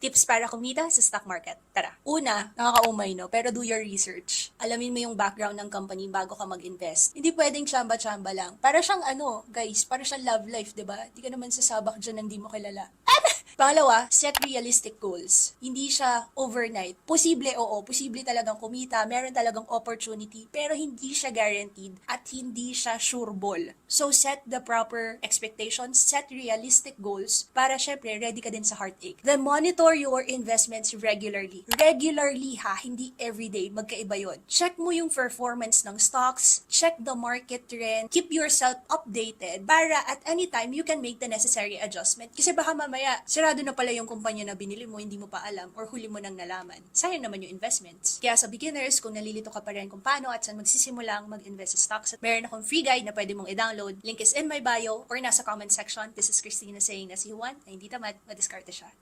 Tips para kumita sa stock market. Tara. Una, nakakaumay no, pero do your research. Alamin mo yung background ng company bago ka mag-invest. Hindi pwedeng chamba-chamba lang. Para siyang guys, para siyang love life, 'di ba? Hindi ka naman sasabak diyan ng hindi mo kilala. Pangalawa, set realistic goals. Hindi siya overnight. Posible, oo. Posible talagang kumita. Meron talagang opportunity. Pero hindi siya guaranteed at hindi siya sure ball. So, set the proper expectations. Set realistic goals para syempre ready ka din sa heartache. Then, monitor your investments regularly. Regularly ha, hindi everyday. Magkaiba yon. Check mo yung performance ng stocks. Check the market trend. Keep yourself updated para at any time you can make the necessary adjustment. Kasi baka mamaya, sarado na pala yung kumpanya na binili mo, hindi mo pa alam, or huli mo nang nalaman. Sayang naman yung investments. Kaya sa beginners, kung nalilito ka pa rin kung paano at saan magsisimulang mag-invest sa stocks, meron akong free guide na pwede mong i-download. Link is in my bio or nasa comment section. This is Christina saying na si Juan ay hindi tamad, madiskarte siya.